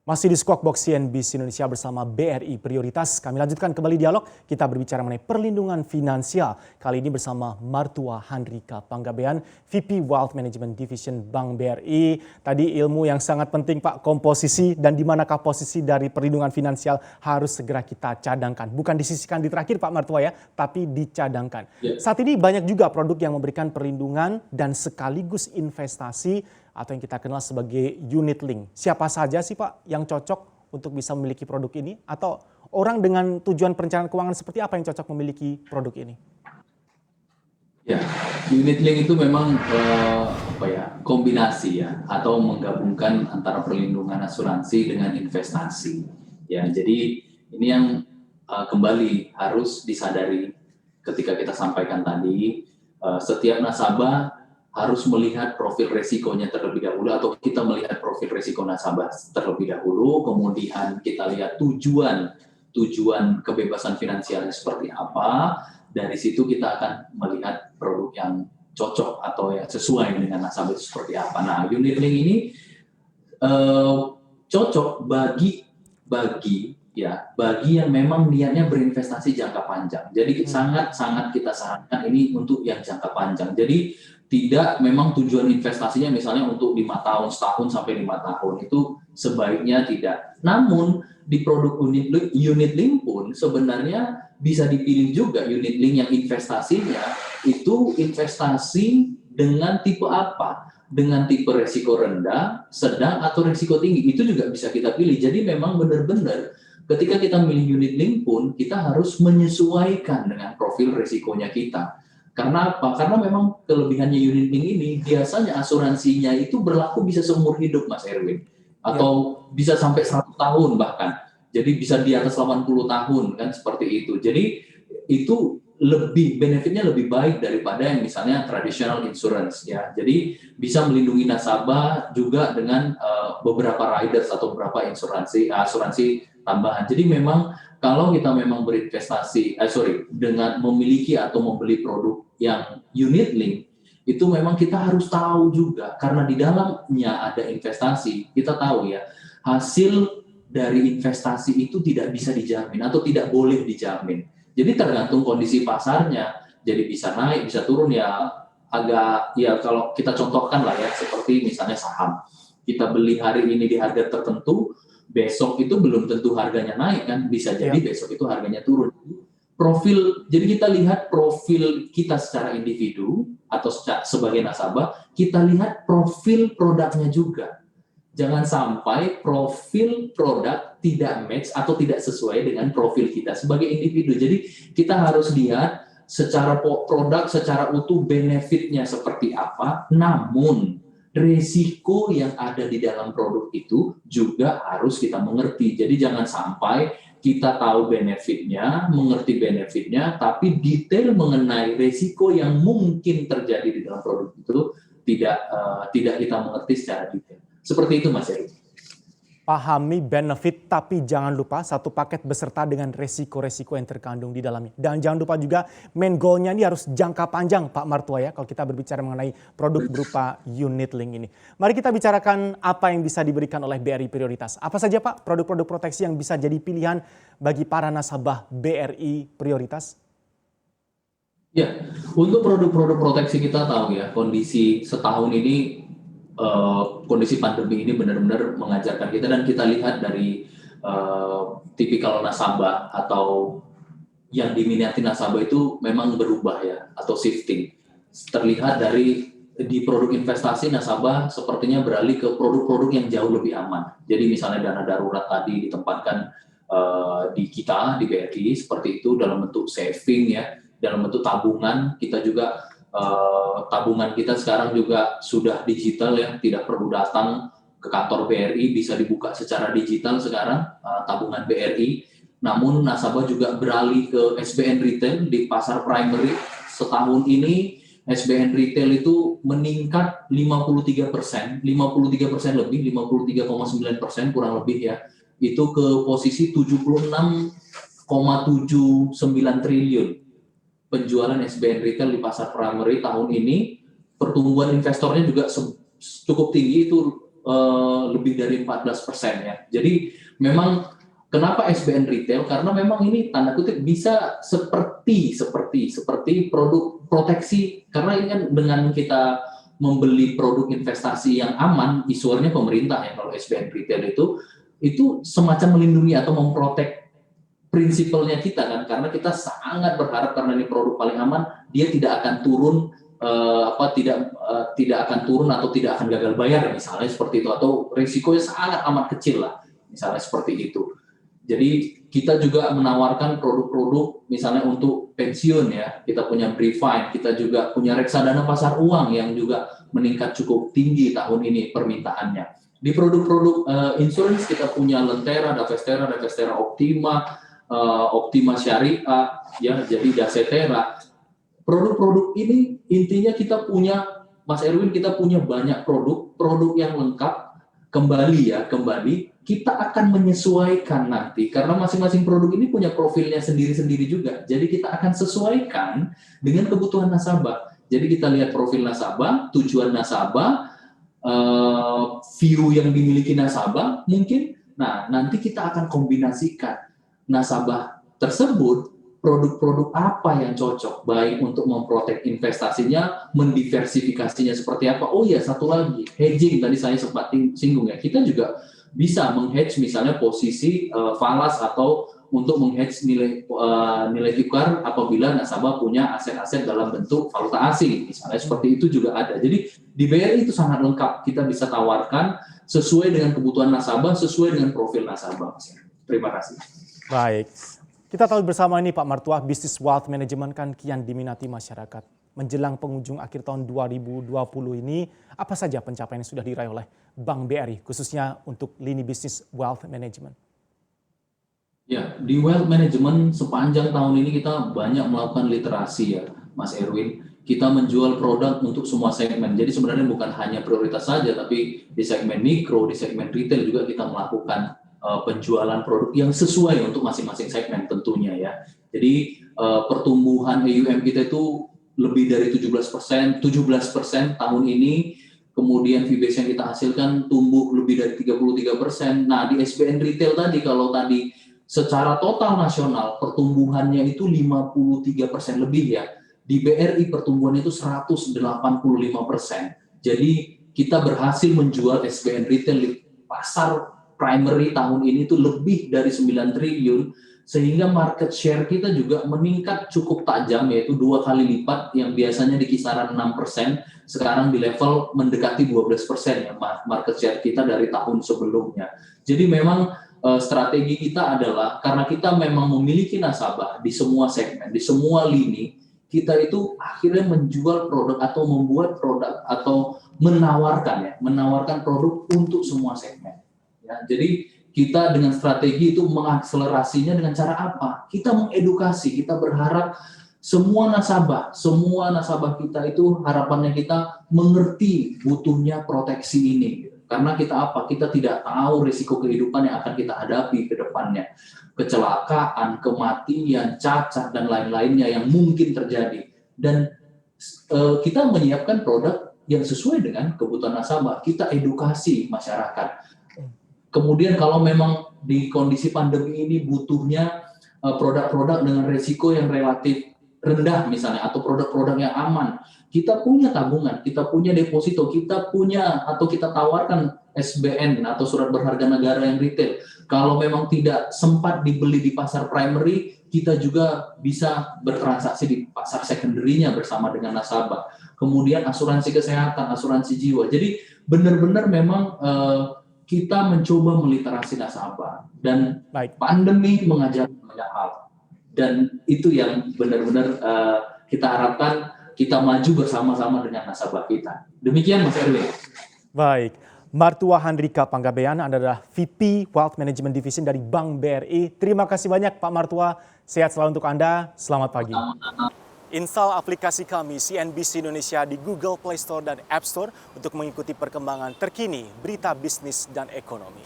Masih di Squawk Box CNBC Indonesia bersama BRI Prioritas. Kami lanjutkan kembali dialog. Kita berbicara mengenai perlindungan finansial. Kali ini bersama Martua Handrika Panggabean, VP Wealth Management Division Bank BRI. Tadi ilmu yang sangat penting Pak, komposisi dan di manakah posisi dari perlindungan finansial harus segera kita cadangkan. Bukan disisihkan di terakhir Pak Martua ya, tapi dicadangkan. Saat ini banyak juga produk yang memberikan perlindungan dan sekaligus investasi atau yang kita kenal sebagai unit link. Siapa saja sih Pak yang cocok untuk bisa memiliki produk ini? Atau orang dengan tujuan perencanaan keuangan seperti apa yang cocok memiliki produk ini? Ya, unit link itu memang kombinasi ya, atau menggabungkan antara perlindungan asuransi dengan investasi. Ya, jadi ini yang kembali harus disadari ketika kita sampaikan tadi, setiap nasabah harus melihat profil resikonya terlebih dahulu, atau kita melihat profil resiko nasabah terlebih dahulu, kemudian kita lihat tujuan kebebasan finansialnya seperti apa. Dari situ kita akan melihat produk yang cocok atau yang sesuai dengan nasabah itu seperti apa. Nah, unit link ini cocok bagi yang memang niatnya berinvestasi jangka panjang. Jadi sangat kita sarankan ini untuk yang jangka panjang. Jadi tidak memang tujuan investasinya misalnya untuk 5 tahun, setahun sampai 5 tahun, itu sebaiknya tidak. Namun di produk unit link pun sebenarnya bisa dipilih juga unit link yang investasinya itu investasi dengan tipe apa? Dengan tipe resiko rendah, sedang, atau resiko tinggi. Itu juga bisa kita pilih. Jadi memang benar-benar ketika kita milih unit link pun kita harus menyesuaikan dengan profil resikonya kita. Karena apa? Karena memang kelebihannya unit link ini biasanya asuransinya itu berlaku bisa seumur hidup, Mas Erwin. Atau bisa sampai 100 tahun bahkan. Jadi bisa di atas 80 tahun kan seperti itu. Jadi itu benefitnya lebih baik daripada yang misalnya traditional insurance ya. Jadi bisa melindungi nasabah juga dengan beberapa riders atau beberapa asuransi tambahan. Jadi memang kalau kita memang berinvestasi, dengan memiliki atau membeli produk yang unit link, itu memang kita harus tahu juga, karena di dalamnya ada investasi, kita tahu ya, hasil dari investasi itu tidak bisa dijamin atau tidak boleh dijamin. Jadi tergantung kondisi pasarnya, jadi bisa naik, bisa turun ya, agak, ya kalau kita contohkan lah ya, seperti misalnya saham. Kita beli hari ini di harga tertentu, besok itu belum tentu harganya naik kan, bisa jadi besok itu harganya turun. Jadi kita lihat profil kita secara individu atau sebagai nasabah, kita lihat profil produknya juga. Jangan sampai profil produk tidak match atau tidak sesuai dengan profil kita sebagai individu. Jadi kita harus lihat secara produk, secara utuh benefitnya seperti apa, namun risiko yang ada di dalam produk itu juga harus kita mengerti. Jadi jangan sampai kita tahu benefitnya, mengerti benefitnya, tapi detail mengenai risiko yang mungkin terjadi di dalam produk itu tidak kita mengerti secara detail. Seperti itu, Mas Eri. Pahami benefit, tapi jangan lupa satu paket beserta dengan resiko-resiko yang terkandung di dalamnya. Dan jangan lupa juga main goal-nya ini harus jangka panjang Pak Martua ya, kalau kita berbicara mengenai produk berupa unit link ini. Mari kita bicarakan apa yang bisa diberikan oleh BRI Prioritas. Apa saja Pak produk-produk proteksi yang bisa jadi pilihan bagi para nasabah BRI Prioritas? Ya, untuk produk-produk proteksi kita tahu ya, kondisi setahun ini, kondisi pandemi ini benar-benar mengajarkan kita, dan kita lihat dari tipikal nasabah atau yang diminati nasabah itu memang berubah ya, atau shifting. Terlihat dari di produk investasi nasabah sepertinya beralih ke produk-produk yang jauh lebih aman. Jadi misalnya dana darurat tadi ditempatkan di BRI seperti itu dalam bentuk saving ya, dalam bentuk tabungan. Kita juga tabungan kita sekarang juga sudah digital ya, tidak perlu datang ke kantor BRI, bisa dibuka secara digital sekarang tabungan BRI. Namun nasabah juga beralih ke SBN Retail di pasar primary. Setahun ini SBN Retail itu meningkat 53% lebih, 53,9% kurang lebih ya. Itu ke posisi 76,79 triliun. Penjualan SBN Retail di pasar primary tahun ini, pertumbuhan investornya juga cukup tinggi, itu lebih dari 14% ya. Jadi memang kenapa SBN Retail? Karena memang ini tanda kutip bisa seperti produk proteksi, karena ini kan dengan kita membeli produk investasi yang aman, isuarnya pemerintah ya kalau SBN Retail itu semacam melindungi atau memprotek prinsipalnya kita kan, karena kita sangat berharap karena ini produk paling aman, dia tidak akan turun tidak akan turun atau tidak akan gagal bayar misalnya seperti itu, atau risikonya sangat amat kecil lah misalnya seperti itu. Jadi kita juga menawarkan produk-produk misalnya untuk pensiun ya, kita punya Brifine, kita juga punya reksadana pasar uang yang juga meningkat cukup tinggi tahun ini permintaannya. Di produk-produk insurance kita punya Lentera, Davestera Optima, Optima Syariah, ya, jadi Dasetera. Produk-produk ini intinya kita punya, Mas Erwin, kita punya banyak produk yang lengkap. Kembali kita akan menyesuaikan nanti karena masing-masing produk ini punya profilnya sendiri-sendiri juga. Jadi kita akan sesuaikan dengan kebutuhan nasabah. Jadi kita lihat profil nasabah, tujuan nasabah, view yang dimiliki nasabah mungkin. Nah, nanti kita akan kombinasikan nasabah tersebut, produk-produk apa yang cocok, baik untuk memprotek investasinya, mendiversifikasinya seperti apa. Oh ya, satu lagi, hedging tadi saya sempat singgung ya. Kita juga bisa menghedge misalnya posisi falas atau untuk menghedge nilai tukar apabila nasabah punya aset-aset dalam bentuk valuta asing, misalnya seperti itu juga ada. Jadi di BRI itu sangat lengkap, kita bisa tawarkan sesuai dengan kebutuhan nasabah, sesuai dengan profil nasabah. Terima kasih. Baik. Kita tahu bersama ini Pak Martua, bisnis wealth management kan kian diminati masyarakat. Menjelang penghujung akhir tahun 2020 ini, apa saja pencapaian yang sudah diraih oleh Bank BRI, khususnya untuk lini bisnis wealth management? Ya, di wealth management sepanjang tahun ini kita banyak melakukan literasi ya, Mas Erwin. Kita menjual produk untuk semua segmen. Jadi sebenarnya bukan hanya prioritas saja, tapi di segmen mikro, di segmen retail juga kita melakukan penjualan produk yang sesuai untuk masing-masing segmen tentunya ya. Jadi pertumbuhan AUM kita itu lebih dari 17% tahun ini. Kemudian fee base yang kita hasilkan tumbuh lebih dari 33%. Nah, di SBN Retail tadi, kalau tadi secara total nasional pertumbuhannya itu 53% lebih ya. Di BRI pertumbuhannya itu 185%. Jadi kita berhasil menjual SBN Retail di pasar primary tahun ini itu lebih dari 9 triliun, sehingga market share kita juga meningkat cukup tajam, yaitu 2 kali lipat, yang biasanya di kisaran 6%, sekarang di level mendekati 12% ya market share kita dari tahun sebelumnya. Jadi memang strategi kita adalah karena kita memang memiliki nasabah di semua segmen, di semua lini, kita itu akhirnya menjual produk atau membuat produk atau menawarkan produk untuk semua segmen. Ya, jadi kita dengan strategi itu mengakselerasinya dengan cara apa? Kita mengedukasi, kita berharap semua nasabah kita itu harapannya kita mengerti butuhnya proteksi ini. Karena kita apa? Kita tidak tahu risiko kehidupan yang akan kita hadapi ke depannya. Kecelakaan, kematian, cacat, dan lain-lainnya yang mungkin terjadi. Dan kita menyiapkan produk yang sesuai dengan kebutuhan nasabah. Kita edukasi masyarakat. Kemudian kalau memang di kondisi pandemi ini butuhnya produk-produk dengan risiko yang relatif rendah misalnya, atau produk-produk yang aman, kita punya tabungan, kita punya deposito, kita punya atau kita tawarkan SBN atau surat berharga negara yang retail. Kalau memang tidak sempat dibeli di pasar primary, kita juga bisa bertransaksi di pasar secondary-nya bersama dengan nasabah. Kemudian asuransi kesehatan, asuransi jiwa. Jadi benar-benar memang kita mencoba meliterasi nasabah, dan pandemi mengajarkan banyak hal, dan itu yang benar-benar kita harapkan kita maju bersama-sama dengan nasabah kita. Demikian Mas Erwin. Baik, Martua Handrika Panggabean adalah VP Wealth Management Division dari Bank BRI. Terima kasih banyak Pak Martua, sehat selalu untuk Anda, selamat pagi. Install aplikasi kami CNBC Indonesia di Google Play Store dan App Store untuk mengikuti perkembangan terkini berita bisnis dan ekonomi.